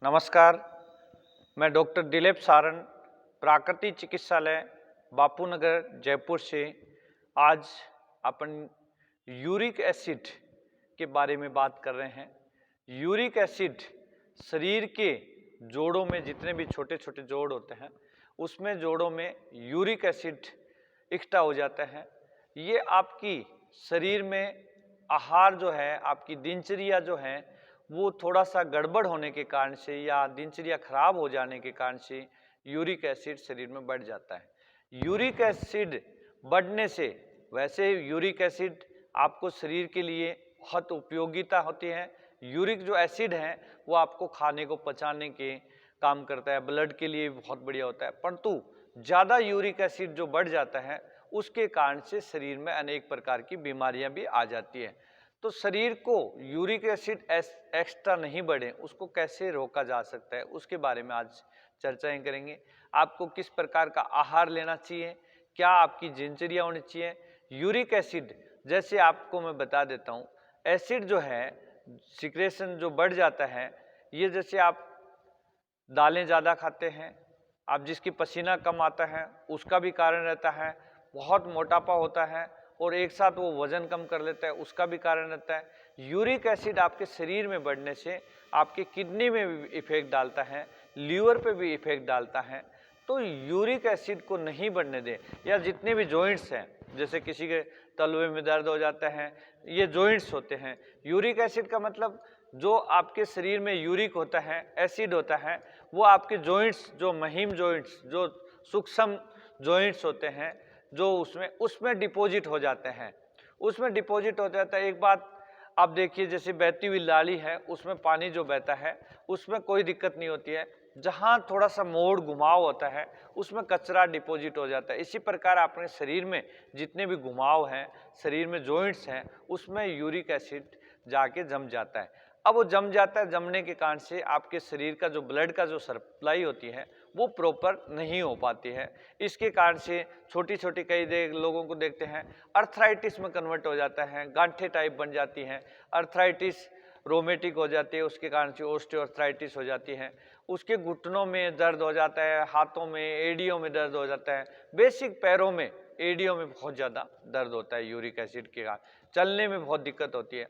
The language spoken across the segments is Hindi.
नमस्कार, मैं डॉक्टर दिलीप सारन, प्राकृतिक चिकित्सालय बापू नगर जयपुर से आज अपन यूरिक एसिड के बारे में बात कर रहे हैं। यूरिक एसिड शरीर के जोड़ों में जितने भी छोटे छोटे जोड़ होते हैं उसमें जोड़ों में यूरिक एसिड इकट्ठा हो जाता है। ये आपकी शरीर में आहार जो है, आपकी दिनचर्या जो है वो थोड़ा सा गड़बड़ होने के कारण से या दिनचर्या खराब हो जाने के कारण से यूरिक एसिड शरीर में बढ़ जाता है। यूरिक एसिड बढ़ने से, वैसे यूरिक एसिड आपको शरीर के लिए बहुत उपयोगिता होती है। यूरिक जो एसिड है वो आपको खाने को पचाने के काम करता है, ब्लड के लिए बहुत बढ़िया होता है। परंतु ज़्यादा यूरिक एसिड जो बढ़ जाता है उसके कारण से शरीर में अनेक प्रकार की बीमारियां भी आ जाती है। तो शरीर को यूरिक एसिड एक्स्ट्रा नहीं बढ़े उसको कैसे रोका जा सकता है, उसके बारे में आज चर्चाएं करेंगे। आपको किस प्रकार का आहार लेना चाहिए, क्या आपकी दिनचर्या होनी चाहिए। यूरिक एसिड जैसे आपको मैं बता देता हूँ, एसिड जो है सिक्रेशन जो बढ़ जाता है, ये जैसे आप दालें ज़्यादा खाते हैं, आप जिसकी पसीना कम आता है उसका भी कारण रहता है, बहुत मोटापा होता है और एक साथ वो वजन कम कर लेता है उसका भी कारण रहता है। यूरिक एसिड आपके शरीर में बढ़ने से आपके किडनी में भी इफेक्ट डालता है, लीवर पे भी इफेक्ट डालता है। तो यूरिक एसिड को नहीं बढ़ने दें। या जितने भी जॉइंट्स हैं, जैसे किसी के तलवे में दर्द हो जाता है, ये जॉइंट्स होते हैं। यूरिक एसिड का मतलब जो आपके शरीर में यूरिक होता है, एसिड होता है, वो आपके जॉइंट्स, जो महीम जॉइंट्स, जो सूक्ष्म जॉइंट्स होते हैं, जो उसमें डिपॉजिट हो जाते हैं, उसमें डिपॉजिट हो जाता है। एक बात आप देखिए, जैसे बहती हुई नाली है उसमें पानी जो बहता है उसमें कोई दिक्कत नहीं होती है, जहाँ थोड़ा सा मोड़ घुमाव होता है उसमें कचरा डिपॉजिट हो जाता है। इसी प्रकार अपने शरीर में जितने भी घुमाव हैं, शरीर में जॉइंट्स हैं, उसमें यूरिक एसिड जाके जम जाता है। अब वो जम जाता है, जमने के कारण से आपके शरीर का जो ब्लड का जो सप्लाई होती है वो प्रॉपर नहीं हो पाती है। इसके कारण से छोटी छोटी कई लोगों को देखते हैं अर्थराइटिस में कन्वर्ट हो जाता है, गांठें टाइप बन जाती हैं, अर्थराइटिस रोमेटिक हो जाती है, उसके कारण से ऑस्टियोआर्थराइटिस हो जाती है, उसके घुटनों में दर्द हो जाता है, हाथों में एड़ियों में दर्द हो जाता है, बेसिक पैरों में एड़ियों में बहुत ज़्यादा दर्द होता है यूरिक एसिड के कारण, चलने में बहुत दिक्कत होती है।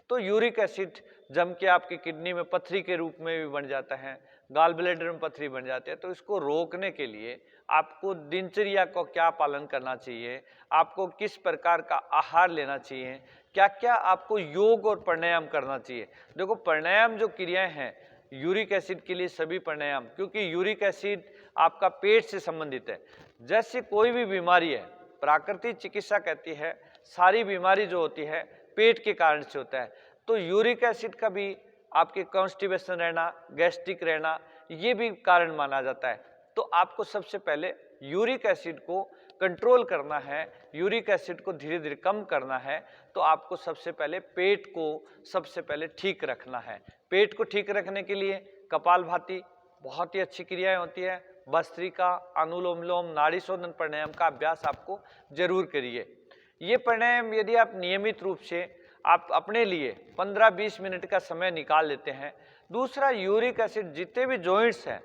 तो यूरिक एसिड जम के आपकी किडनी में पथरी के रूप में भी बन जाता है, गाल ब्लैडर में पथरी बन जाती है। तो इसको रोकने के लिए आपको दिनचर्या को क्या पालन करना चाहिए, आपको किस प्रकार का आहार लेना चाहिए, क्या क्या आपको योग और प्राणायाम करना चाहिए। देखो, प्राणायाम जो क्रियाएं हैं यूरिक एसिड के लिए, सभी प्राणायाम, क्योंकि यूरिक एसिड आपका पेट से संबंधित है। जैसे कोई भी बीमारी है, प्राकृतिक चिकित्सा कहती है सारी बीमारी जो होती है पेट के कारण से होता है। तो यूरिक एसिड का भी आपके कॉन्स्टिपेशन रहना, गैस्ट्रिक रहना, ये भी कारण माना जाता है। तो आपको सबसे पहले यूरिक एसिड को कंट्रोल करना है, यूरिक एसिड को धीरे धीरे कम करना है। तो आपको सबसे पहले पेट को सबसे पहले ठीक रखना है। पेट को ठीक रखने के लिए कपालभाति बहुत ही अच्छी क्रियाएं होती है, भस्त्रिका, अनुलोम विलोम, नाड़ी शोधन प्राणायाम का अभ्यास आपको जरूर करिए। ये प्राणायाम यदि आप नियमित रूप से आप अपने लिए 15-20 मिनट का समय निकाल लेते हैं। दूसरा, यूरिक एसिड जितने भी जॉइंट्स हैं,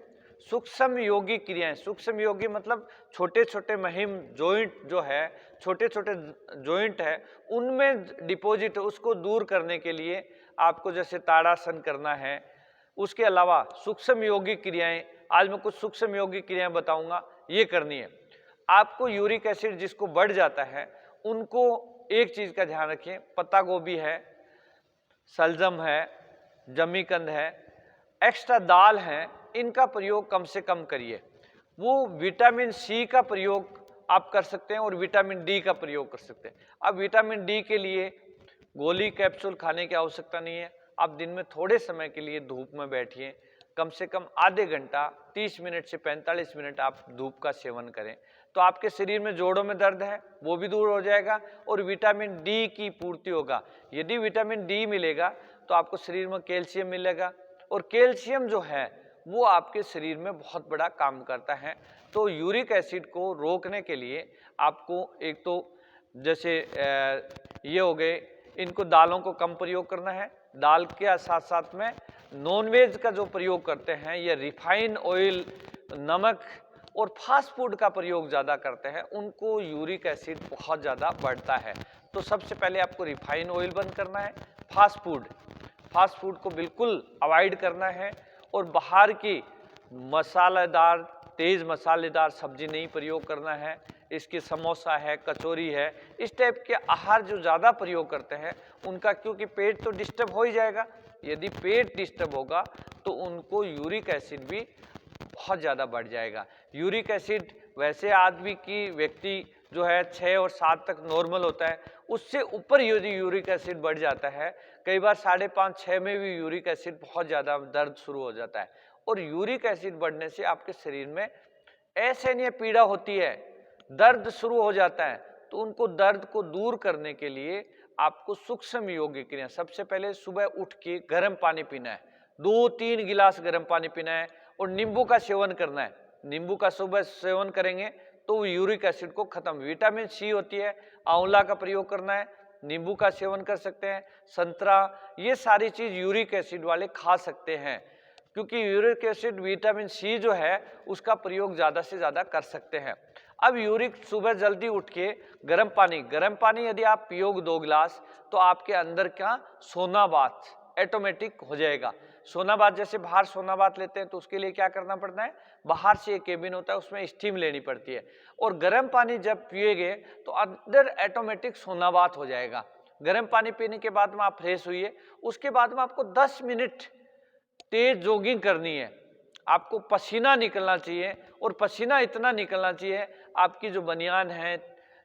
सूक्ष्म योगी क्रियाएं, सूक्ष्म योगी मतलब छोटे छोटे महीम जॉइंट जो है, छोटे छोटे जॉइंट है, उनमें डिपॉजिट, उसको दूर करने के लिए आपको जैसे ताड़ासन करना है। उसके अलावा सूक्ष्म योगी क्रियाएं, आज मैं कुछ सूक्ष्म योगी क्रियाएं बताऊंगा, ये करनी है। आपको यूरिक एसिड जिसको बढ़ जाता है उनको एक चीज का ध्यान रखें, पत्ता गोभी है, सलजम है, जमीकंद है, एक्स्ट्रा दाल है, इनका प्रयोग कम से कम करिए। वो विटामिन सी का प्रयोग आप कर सकते हैं और विटामिन डी का प्रयोग कर सकते हैं। अब विटामिन डी के लिए गोली कैप्सूल खाने की आवश्यकता नहीं है। आप दिन में थोड़े समय के लिए धूप में बैठिए, कम से कम आधे घंटा, 30 मिनट से 45 मिनट आप धूप का सेवन करें, तो आपके शरीर में जोड़ों में दर्द है वो भी दूर हो जाएगा और विटामिन डी की पूर्ति होगा। यदि विटामिन डी मिलेगा तो आपको शरीर में कैल्शियम मिलेगा, और कैल्शियम जो है वो आपके शरीर में बहुत बड़ा काम करता है। तो यूरिक एसिड को रोकने के लिए आपको एक तो जैसे ये हो गए, इनको दालों को कम प्रयोग करना है, दाल के साथ साथ में नॉनवेज का जो प्रयोग करते हैं, ये रिफाइन ऑयल, नमक और फास्ट फूड का प्रयोग ज़्यादा करते हैं, उनको यूरिक एसिड बहुत ज़्यादा बढ़ता है। तो सबसे पहले आपको रिफाइन ऑयल बंद करना है, फास्ट फूड को बिल्कुल अवॉइड करना है, और बाहर की मसालेदार, तेज़ मसालेदार सब्जी नहीं प्रयोग करना है। इसकी समोसा है, कचौरी है, इस टाइप के आहार जो ज़्यादा प्रयोग करते हैं उनका, क्योंकि पेट तो डिस्टर्ब हो ही जाएगा, यदि पेट डिस्टर्ब होगा तो उनको यूरिक एसिड भी बहुत ज़्यादा बढ़ जाएगा। यूरिक एसिड वैसे आदमी की व्यक्ति जो है 6 और 7 तक नॉर्मल होता है, उससे ऊपर यदि यूरिक एसिड बढ़ जाता है, कई बार 5.5-6 में भी यूरिक एसिड बहुत ज़्यादा दर्द शुरू हो जाता है। और यूरिक एसिड बढ़ने से आपके शरीर में असहनीय पीड़ा होती है, दर्द शुरू हो जाता है। तो उनको दर्द को दूर करने के लिए आपको सूक्ष्म योगी क्रिया, सबसे पहले सुबह उठ के गर्म पानी पीना है, 2-3 गिलास गर्म पानी पीना है, और नींबू का सेवन करना है। नींबू का सुबह सेवन करेंगे तो यूरिक एसिड को खत्म, विटामिन सी होती है, आंवला का प्रयोग करना है, नींबू का सेवन कर सकते हैं, संतरा, ये सारी चीज यूरिक एसिड वाले खा सकते हैं, क्योंकि यूरिक एसिड विटामिन सी जो है उसका प्रयोग ज़्यादा से ज़्यादा कर सकते हैं। अब यूरिक, सुबह जल्दी उठ के गर्म पानी यदि आप पियोगे 2 गिलास, तो आपके अंदर क्या सोना बाथ ऑटोमेटिक हो जाएगा। सोना बाथ, जैसे बाहर सोना बाथ लेते हैं तो उसके लिए क्या करना पड़ता है, बाहर से एक केबिन होता है, उसमें स्टीम लेनी पड़ती है, और गर्म पानी जब पिएगे तो अंदर ऑटोमेटिक सोना बाथ हो जाएगा। गर्म पानी पीने के बाद में आप फ्रेश हुई, उसके बाद में आपको 10 मिनट तेज जॉगिंग करनी है, आपको पसीना निकलना चाहिए, और पसीना इतना निकलना चाहिए आपकी जो बनियान है,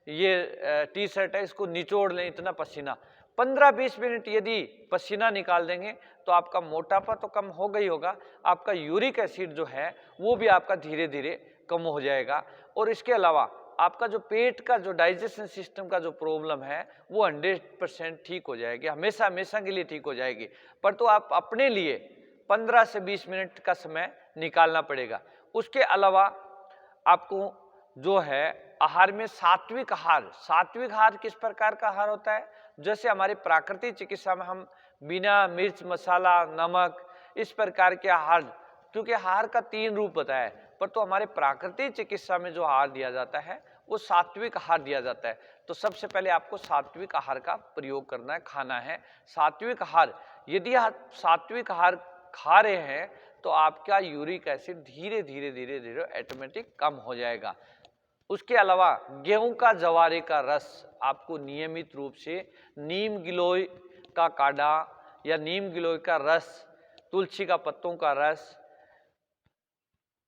ये टी शर्ट है, इसको निचोड़ लें इतना पसीना। 15-20 मिनट यदि पसीना निकाल देंगे तो आपका मोटापा तो कम हो गई होगा, आपका यूरिक एसिड जो है वो भी आपका धीरे धीरे कम हो जाएगा। और इसके अलावा आपका जो पेट का जो डाइजेशन सिस्टम का जो प्रॉब्लम है वो 100% ठीक हो जाएगी, हमेशा हमेशा के लिए ठीक हो जाएगी। पर तो आप अपने लिए 15 से 20 मिनट का समय निकालना पड़ेगा। उसके अलावा आपको जो है आहार में सात्विक आहार किस प्रकार का आहार होता है, जैसे हमारी प्राकृतिक चिकित्सा में हम बिना मिर्च, मसाला, नमक, इस प्रकार के आहार, क्योंकि आहार का 3 रूप होता है, पर तो हमारे प्राकृतिक चिकित्सा में जो आहार दिया जाता है वो सात्विक आहार दिया जाता है। तो सबसे पहले आपको सात्विक आहार का प्रयोग करना है, खाना है सात्विक आहार। यदि आप सात्विक आहार खा रहे हैं तो आपका यूरिक एसिड धीरे धीरे धीरे धीरे ऑटोमेटिक कम हो जाएगा। उसके अलावा गेहूं का जवारे का रस आपको नियमित रूप से, नीम गिलोय का काढ़ा या नीम गिलोय का रस, तुलसी का पत्तों का रस,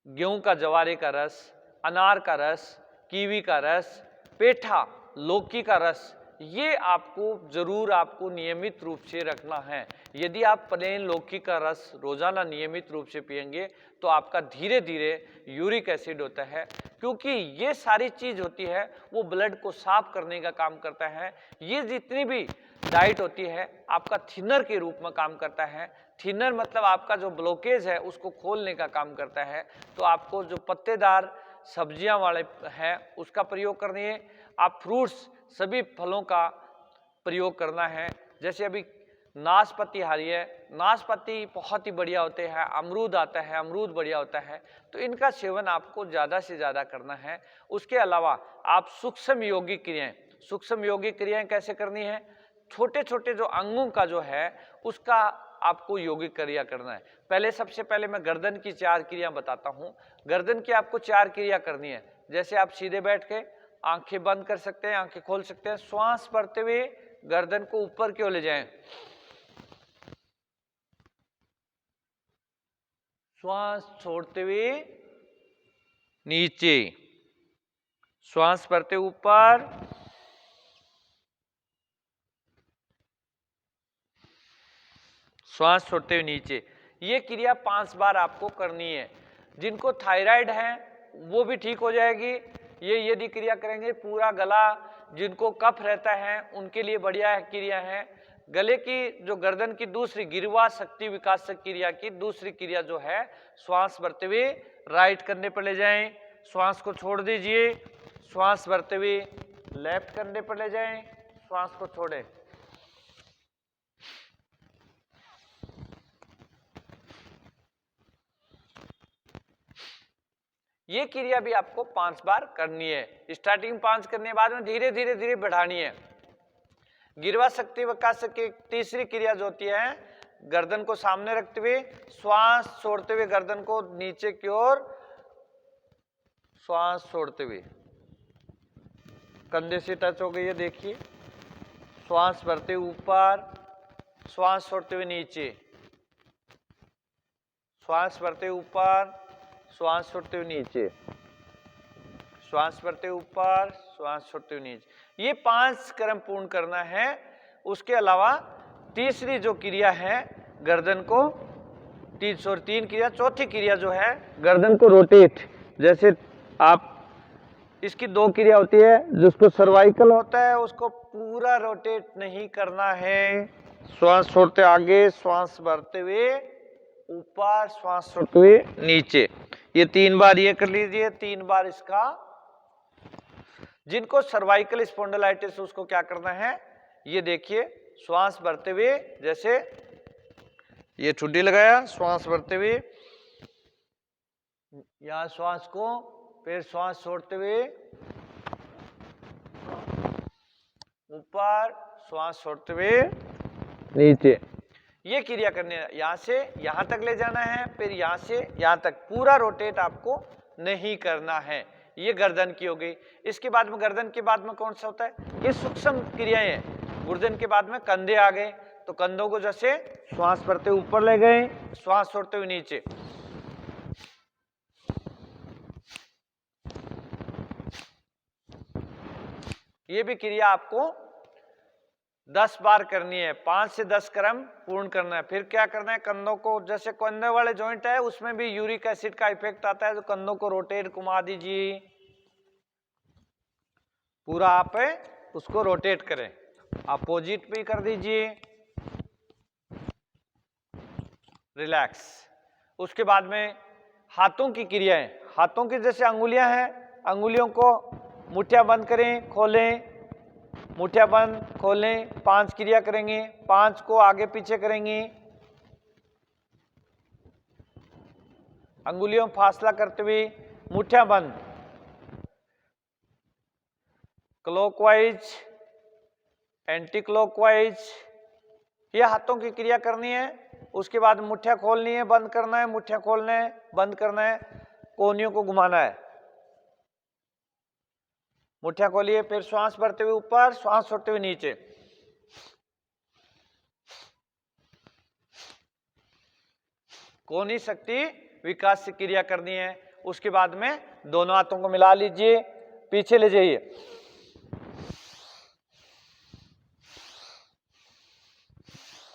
गेहूं का जवारे का रस, अनार का रस, कीवी का रस, पेठा, लौकी का रस, ये आपको जरूर आपको नियमित रूप से रखना है। यदि आप प्लेन लौकी का रस रोजाना नियमित रूप से पिएंगे तो आपका धीरे धीरे यूरिक एसिड होता है, क्योंकि ये सारी चीज होती है वो ब्लड को साफ करने का काम करता है। ये जितनी भी डाइट होती है आपका थिनर के रूप में काम करता है। थिनर मतलब आपका जो ब्लॉकेज है उसको खोलने का काम करता है। तो आपको जो पत्तेदार सब्जियां वाले हैं उसका प्रयोग करनी है। आप फ्रूट्स, सभी फलों का प्रयोग करना है। जैसे अभी नाशपाती आ रही है, नाशपाती बहुत ही बढ़िया होते हैं, अमरूद आता है, अमरूद बढ़िया होता है, तो इनका सेवन आपको ज़्यादा से ज़्यादा करना है। उसके अलावा आप सूक्ष्म योगिक क्रियाएं कैसे करनी है, छोटे छोटे जो अंगों का जो है उसका आपको योगिक क्रिया करना है। पहले सबसे पहले मैं गर्दन की 4 क्रिया बताता हूँ। गर्दन की आपको 4 क्रिया करनी है। जैसे आप सीधे बैठ के आंखें बंद कर सकते हैं, आंखें खोल सकते हैं, श्वास भरते हुए गर्दन को ऊपर की ओर ले जाएं, श्वास छोड़ते हुए नीचे, श्वास भरते ऊपर, श्वास छोड़ते हुए नीचे। ये क्रिया 5 बार आपको करनी है। जिनको थायराइड है वो भी ठीक हो जाएगी। ये यदि क्रिया करेंगे पूरा गला, जिनको कफ रहता है उनके लिए बढ़िया क्रिया है। गले की जो गर्दन की दूसरी गिरवा शक्ति विकास क्रिया की दूसरी क्रिया जो है, श्वास भरते हुए राइट करने पर ले जाएं, श्वास को छोड़ दीजिए, श्वास भरते हुए लेफ्ट करने पर ले जाएं, श्वास को छोड़ें, ये क्रिया भी आपको 5 बार करनी है। स्टार्टिंग 5 करने के बाद में धीरे धीरे धीरे बढ़ानी है। गिरवा शक्ति विकास की तीसरी क्रिया जो होती है, गर्दन को सामने रखते हुए श्वास छोड़ते हुए गर्दन को नीचे की ओर श्वास छोड़ते हुए कंधे से टच हो गई है, देखिए। श्वास भरते हुए ऊपर, श्वास छोड़ते हुए नीचे, श्वास भरते हुए ऊपर, श्वास छोड़ते हुए नीचे, श्वास भरते हुए ऊपर, श्वास छोड़ते हुए नीचे। ये 5 क्रम पूर्ण करना है। उसके अलावा तीसरी जो क्रिया है गर्दन को 303 क्रिया, चौथी क्रिया जो है गर्दन को रोटेट। जैसे आप इसकी 2 क्रिया होती है, जिसको सर्वाइकल होता है उसको पूरा रोटेट नहीं करना है। श्वास छोड़ते आगे, श्वास भरते हुए ऊपर, श्वास छोड़ते हुए नीचे। ये 3 बार ये कर लीजिए, 3 बार इसका। जिनको सर्वाइकल स्पॉन्डिलाइटिस उसको क्या करना है, ये देखिए। श्वास भरते हुए, जैसे ये ठुड्डी लगाया, श्वास भरते हुए या श्वास को, फिर श्वास छोड़ते हुए ऊपर, श्वास छोड़ते हुए नीचे। ये क्रिया करने, यहां से यहां तक ले जाना है, फिर यहां से यहां तक पूरा रोटेट आपको नहीं करना है। ये गर्दन की हो गई। इसके बाद में गर्दन के बाद में कौन सा होता है, ये सूक्ष्म क्रियाएं हैं। गर्दन के बाद में कंधे आ गए, तो कंधों को जैसे श्वास भरते ऊपर ले गए, श्वास छोड़ते हुए नीचे। ये भी क्रिया आपको 10 बार करनी है। 5 से 10 क्रम पूर्ण करना है। फिर क्या करना है, कंधों को, जैसे कंधे वाले जॉइंट है उसमें भी यूरिक एसिड का इफेक्ट आता है, तो कंधों को रोटेट घुमा दीजिए, पूरा आप उसको रोटेट करें। अपोजिट भी कर दीजिए, रिलैक्स। उसके बाद में हाथों की क्रियाएं, हाथों की जैसे अंगुलियां हैं, अंगुलियों को मुठ्ठियां बंद करें, खोलें, मुठ्ठियां बंद, खोलें। 5 क्रिया करेंगे, 5 को आगे पीछे करेंगे। अंगुलियों फासला करते हुए मुठ्ठियां बंद, क्लॉकवाइज, एंटी क्लॉकवाइज, ये हाथों की क्रिया करनी है। उसके बाद मुठ्ठियां खोलनी है, बंद करना है, मुठ्ठियां खोलना है, बंद करना है, कोहनियों को घुमाना है। मुठ्ठियां खोलिए, फिर श्वास भरते हुए ऊपर, श्वास छोड़ते हुए नीचे। कोहनी शक्ति विकास से क्रिया करनी है। उसके बाद में दोनों हाथों को मिला लीजिए, पीछे ले जाइए,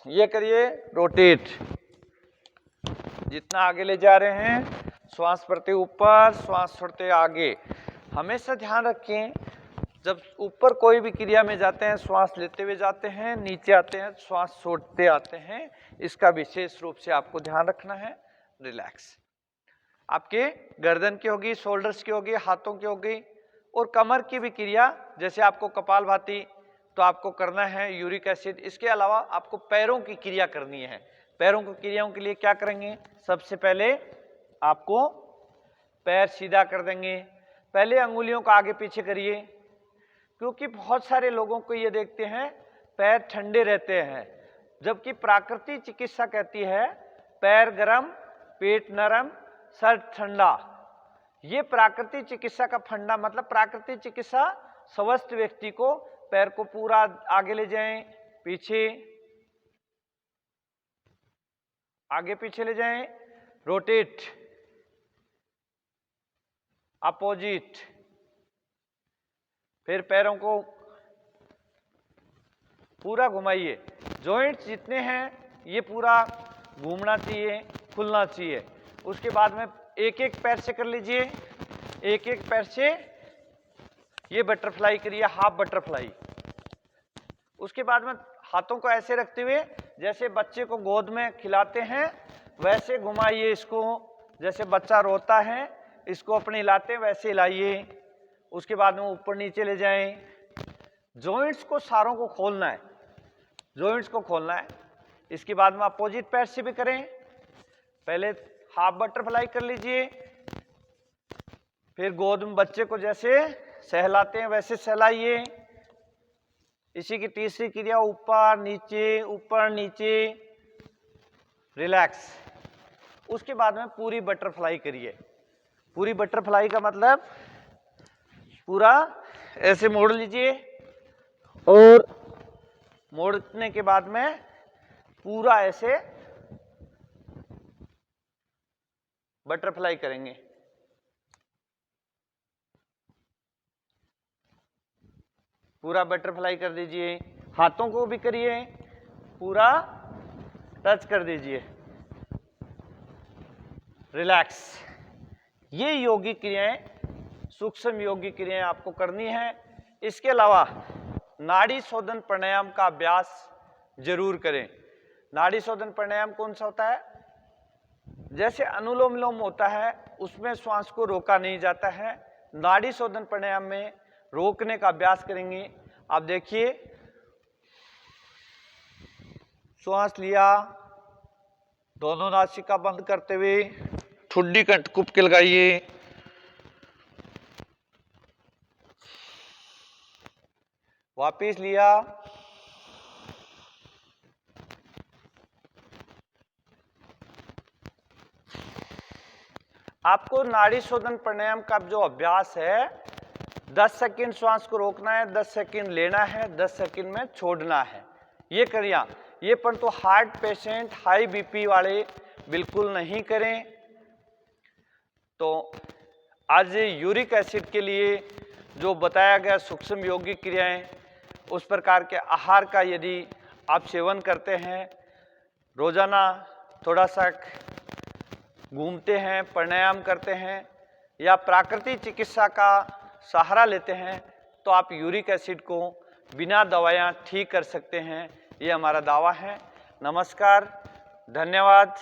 ये करिए रोटेट। जितना आगे ले जा रहे हैं, श्वास भरते ऊपर, श्वास छोड़ते आगे। हमेशा ध्यान रखें, जब ऊपर कोई भी क्रिया में जाते हैं श्वास लेते हुए जाते हैं, नीचे आते हैं श्वास छोड़ते आते हैं। इसका विशेष रूप से आपको ध्यान रखना है। रिलैक्स। आपके गर्दन की होगी, शोल्डर्स की होगी, हाथों की होगी, और कमर की भी क्रिया, जैसे आपको कपालभाति तो आपको करना है यूरिक एसिड। इसके अलावा आपको पैरों की क्रिया करनी है। पैरों की क्रियाओं के लिए क्या करेंगे, सबसे पहले आपको पैर सीधा कर देंगे। पहले अंगुलियों को आगे पीछे करिए, क्योंकि बहुत सारे लोगों को ये देखते हैं पैर ठंडे रहते हैं, जबकि प्राकृतिक चिकित्सा कहती है पैर गरम, पेट नरम, सर ठंडा। ये प्राकृतिक चिकित्सा का फंडा, मतलब प्राकृतिक चिकित्सा स्वस्थ व्यक्ति को पैर को पूरा आगे ले जाएं, पीछे, आगे पीछे ले जाएं, रोटेट, अपोजिट। फिर पैरों को पूरा घुमाइए। जॉइंट्स जितने हैं ये पूरा घूमना चाहिए, खुलना चाहिए। उसके बाद में एक एक पैर से कर लीजिए, एक एक पैर से ये बटरफ्लाई करिए, हाफ बटरफ्लाई। उसके बाद में हाथों को ऐसे रखते हुए जैसे बच्चे को गोद में खिलाते हैं वैसे घुमाइए इसको। जैसे बच्चा रोता है इसको अपने हिलाते हैं वैसे हिलाइए। उसके बाद में ऊपर नीचे ले जाएं। जॉइंट्स को सारों को खोलना है, जॉइंट्स को खोलना है। इसके बाद में अपोजिट पैर से भी करें। पहले हाफ बटरफ्लाई कर लीजिए, फिर गोद में बच्चे को जैसे सहलाते हैं वैसे सहलाइए। इसी की तीसरी क्रिया ऊपर नीचे रिलैक्स। उसके बाद में पूरी बटरफ्लाई करिए। पूरी बटरफ्लाई का मतलब पूरा ऐसे मोड़ लीजिए और मोड़ने के बाद में पूरा ऐसे बटरफ्लाई करेंगे। पूरा बटरफ्लाई कर दीजिए। हाथों को भी करिए, पूरा टच कर दीजिए। रिलैक्स। ये योगिक क्रियाएं, सूक्ष्म योगिक क्रियाएं आपको करनी है। इसके अलावा नाड़ी शोधन प्राणायाम का अभ्यास जरूर करें। नाड़ी शोधन प्राणायाम कौन सा होता है? जैसे अनुलोम विलोम होता है उसमें श्वास को रोका नहीं जाता है, नाड़ी शोधन प्राणायाम में रोकने का अभ्यास करेंगे। आप देखिए, श्वास लिया, दोनों नासिका बंद करते हुए ठुड्डी कुपके लगाइए। वापिस लिया, आपको नाड़ी शोधन प्राणायाम का जो अभ्यास है 10 सेकंड श्वास को रोकना है, 10 सेकंड लेना है, 10 सेकंड में छोड़ना है। ये करिए। ये परंतु हार्ट पेशेंट, हाई बीपी वाले बिल्कुल नहीं करें। तो आज यूरिक एसिड के लिए जो बताया गया सूक्ष्म योगिक क्रियाएं, उस प्रकार के आहार का यदि आप सेवन करते हैं, रोजाना थोड़ा सा घूमते हैं, प्राणायाम करते हैं या प्राकृतिक चिकित्सा का सहारा लेते हैं, तो आप यूरिक एसिड को बिना दवाइयाँ ठीक कर सकते हैं। ये हमारा दावा है। नमस्कार, धन्यवाद।